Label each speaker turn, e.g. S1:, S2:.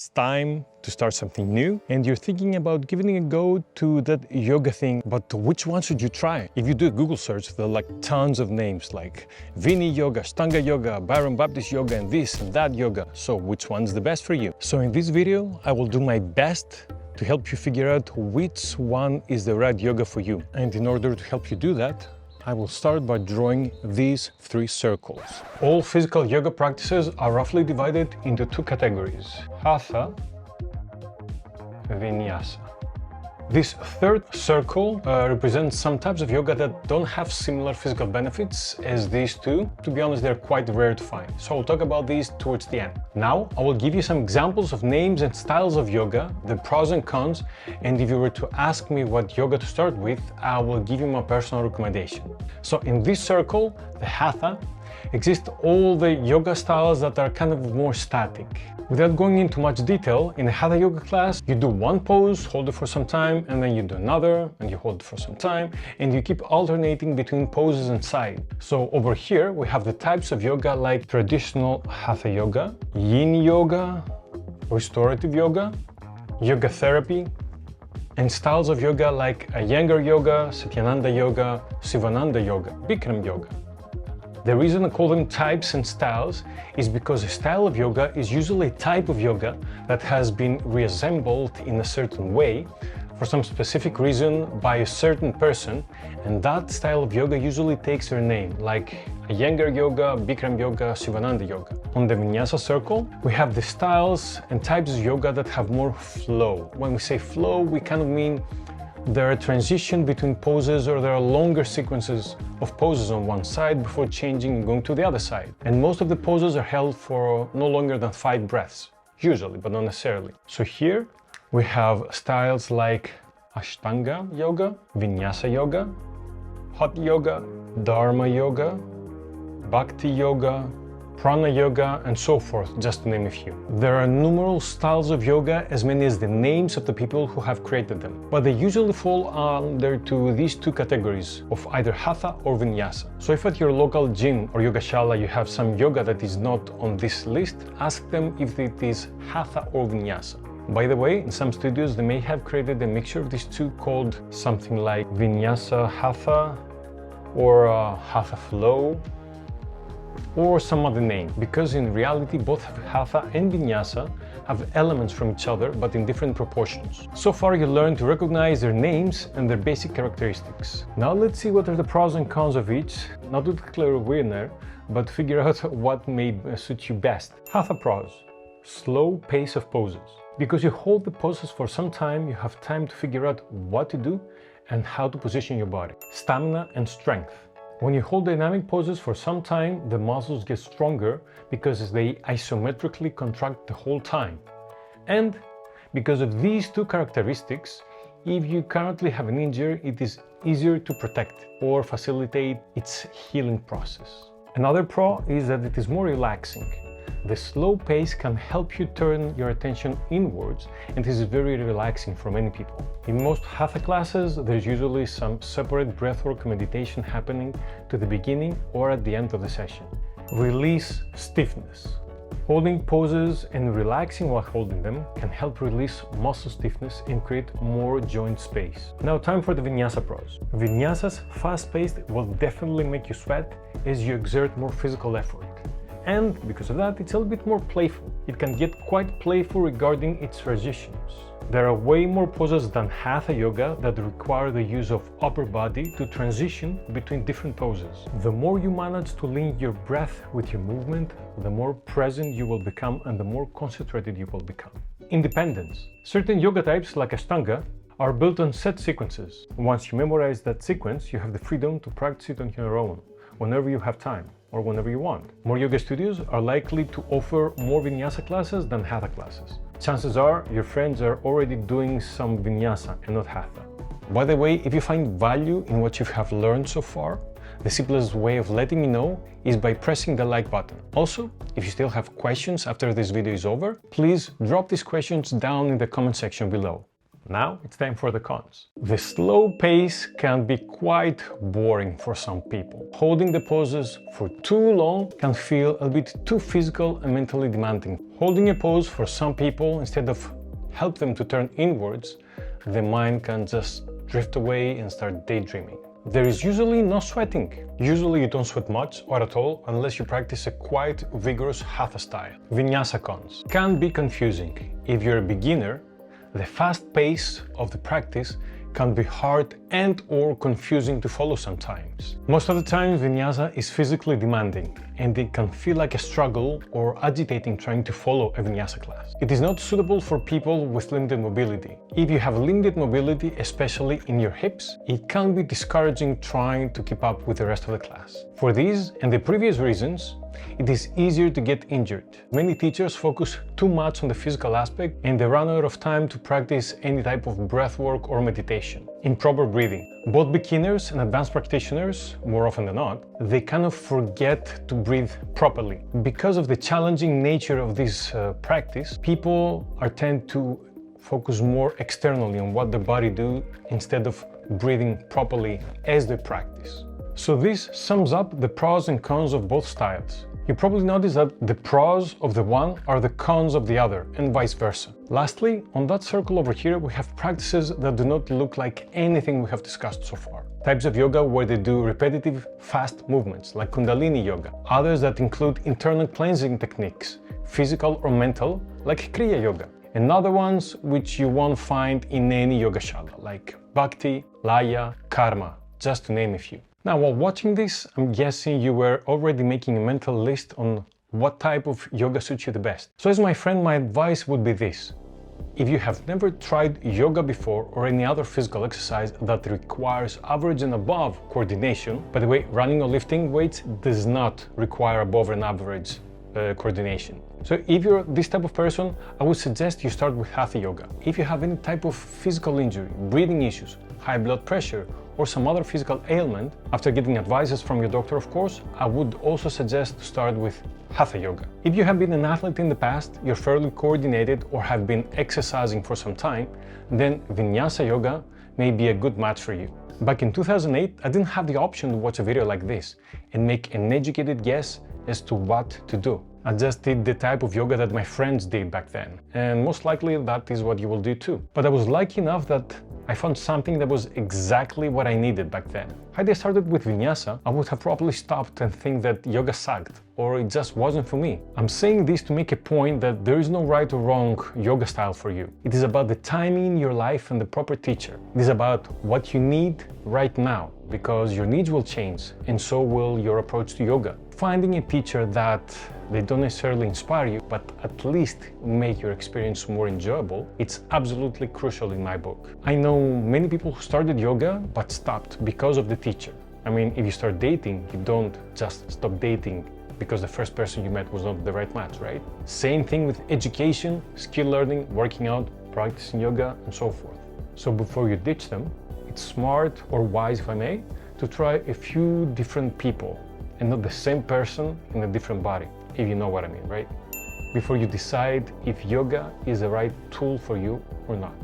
S1: It's time to start something new and you're thinking about giving a go to that yoga thing, but which one should you try? If you do a Google search, there are like tons of names like Vini Yoga, Ashtanga Yoga, Byron Baptist Yoga, and this and that yoga. So which one's the best for you? So in this video, I will do my best to help you figure out which one is the right yoga for you. And in order to help you do that, I will start by drawing these three circles. All physical yoga practices are roughly divided into two categories: Hatha, Vinyasa. This third circle represents some types of yoga that don't have similar physical benefits as these two. To be honest, they're quite rare to find. So I'll talk about these towards the end. Now, I will give you some examples of names and styles of yoga, the pros and cons, and if you were to ask me what yoga to start with, I will give you my personal recommendation. So in this circle, the Hatha, exist all the yoga styles that are kind of more static. Without going into much detail, in a Hatha yoga class, you do one pose, hold it for some time, and then you do another, and you hold it for some time, and you keep alternating between poses and side. So over here, we have the types of yoga like traditional Hatha yoga, Yin yoga, restorative yoga, yoga therapy, and styles of yoga like Iyengar yoga, Satyananda yoga, Sivananda yoga, Bikram yoga. The reason I call them types and styles is because a style of yoga is usually a type of yoga that has been reassembled in a certain way for some specific reason by a certain person, and that style of yoga usually takes their name, like Iyengar yoga, Bikram yoga, Sivananda yoga. On the Vinyasa circle, we have the styles and types of yoga that have more flow. When we say flow, we kind of mean there are transitions between poses, or there are longer sequences of poses on one side before changing and going to the other side. And most of the poses are held for no longer than 5 breaths, usually, but not necessarily. So here we have styles like Ashtanga yoga, Vinyasa yoga, Hatha yoga, Dharma yoga, Bhakti yoga, Prana yoga, and so forth, just to name a few. There are numerous styles of yoga, as many as the names of the people who have created them, but they usually fall under to these two categories of either Hatha or Vinyasa. So if at your local gym or yogashala you have some yoga that is not on this list, ask them if it is Hatha or Vinyasa. By the way, in some studios they may have created a mixture of these two called something like Vinyasa Hatha or Hatha Flow, or some other name, because in reality both Hatha and Vinyasa have elements from each other, but in different proportions. So far you learned to recognize their names and their basic characteristics. Now let's see what are the pros and cons of each, not to declare a winner, but figure out what may suit you best. Hatha pros: slow pace of poses. Because you hold the poses for some time, you have time to figure out what to do and how to position your body. Stamina and strength. When you hold dynamic poses for some time, the muscles get stronger because they isometrically contract the whole time. And because of these two characteristics, if you currently have an injury, it is easier to protect or facilitate its healing process. Another pro is that it is more relaxing. The slow pace can help you turn your attention inwards, and this is very relaxing for many people. In most Hatha classes, there's usually some separate breathwork meditation happening to the beginning or at the end of the session. Release stiffness. Holding poses and relaxing while holding them can help release muscle stiffness and create more joint space. Now time for the Vinyasa pros. Vinyasa's fast-paced will definitely make you sweat as you exert more physical effort. And because of that, it's a little bit more playful. It can get quite playful regarding its transitions. There are way more poses than Hatha yoga that require the use of upper body to transition between different poses. The more you manage to link your breath with your movement, the more present you will become and the more concentrated you will become. Independence. Certain yoga types like Ashtanga are built on set sequences. Once you memorize that sequence, you have the freedom to practice it on your own, whenever you have time, or whenever you want. More yoga studios are likely to offer more Vinyasa classes than Hatha classes. Chances are your friends are already doing some Vinyasa and not Hatha. By the way, if you find value in what you have learned so far, the simplest way of letting me know is by pressing the like button. Also, if you still have questions after this video is over, please drop these questions down in the comment section below. Now it's time for the cons. The slow pace can be quite boring for some people. Holding the poses for too long can feel a bit too physical and mentally demanding. Holding a pose for some people, instead of help them to turn inwards, the mind can just drift away and start daydreaming. There is usually no sweating. Usually you don't sweat much or at all unless you practice a quite vigorous Hatha style. Vinyasa cons can be confusing. If you're a beginner, the fast pace of the practice can be hard and or confusing to follow sometimes. Most of the time, Vinyasa is physically demanding and it can feel like a struggle or agitating trying to follow a Vinyasa class. It is not suitable for people with limited mobility. If you have limited mobility, especially in your hips, it can be discouraging trying to keep up with the rest of the class. For these and the previous reasons, it is easier to get injured. Many teachers focus too much on the physical aspect and they run out of time to practice any type of breath work or meditation. Improper breathing. Both beginners and advanced practitioners, more often than not, they kind of forget to breathe properly. Because of the challenging nature of this practice, people tend to focus more externally on what the body do instead of breathing properly as they practice. So this sums up the pros and cons of both styles. You probably notice that the pros of the one are the cons of the other, and vice versa. Lastly, on that circle over here, we have practices that do not look like anything we have discussed so far. Types of yoga where they do repetitive, fast movements, like Kundalini yoga. Others that include internal cleansing techniques, physical or mental, like Kriya yoga. And other ones which you won't find in any yoga shala, like Bhakti, Laya, Karma, just to name a few. Now, while watching this, I'm guessing you were already making a mental list on what type of yoga suits you the best. So as my friend, my advice would be this. If you have never tried yoga before or any other physical exercise that requires average and above coordination, by the way, running or lifting weights does not require above and average coordination. So if you're this type of person, I would suggest you start with Hatha yoga. If you have any type of physical injury, breathing issues, high blood pressure, or some other physical ailment, after getting advices from your doctor, of course, I would also suggest to start with Hatha yoga. If you have been an athlete in the past, you're fairly coordinated or have been exercising for some time, then Vinyasa yoga may be a good match for you. Back in 2008, I didn't have the option to watch a video like this and make an educated guess as to what to do. I just did the type of yoga that my friends did back then, and most likely that is what you will do too. But I was lucky enough that I found something that was exactly what I needed back then. Had I started with Vinyasa, I would have probably stopped and think that yoga sucked, or it just wasn't for me. I'm saying this to make a point that there is no right or wrong yoga style for you. It is about the timing in your life and the proper teacher. It is about what you need right now, because your needs will change, and so will your approach to yoga. Finding a teacher that they don't necessarily inspire you, but at least make your experience more enjoyable, it's absolutely crucial in my book. I know many people who started yoga but stopped because of the teacher. I mean, if you start dating, you don't just stop dating because the first person you met was not the right match, right? Same thing with education, skill learning, working out, practicing yoga, and so forth. So before you ditch them, it's smart or wise, if I may, to try a few different people and not the same person in a different body, if you know what I mean, right? Before you decide if yoga is the right tool for you or not.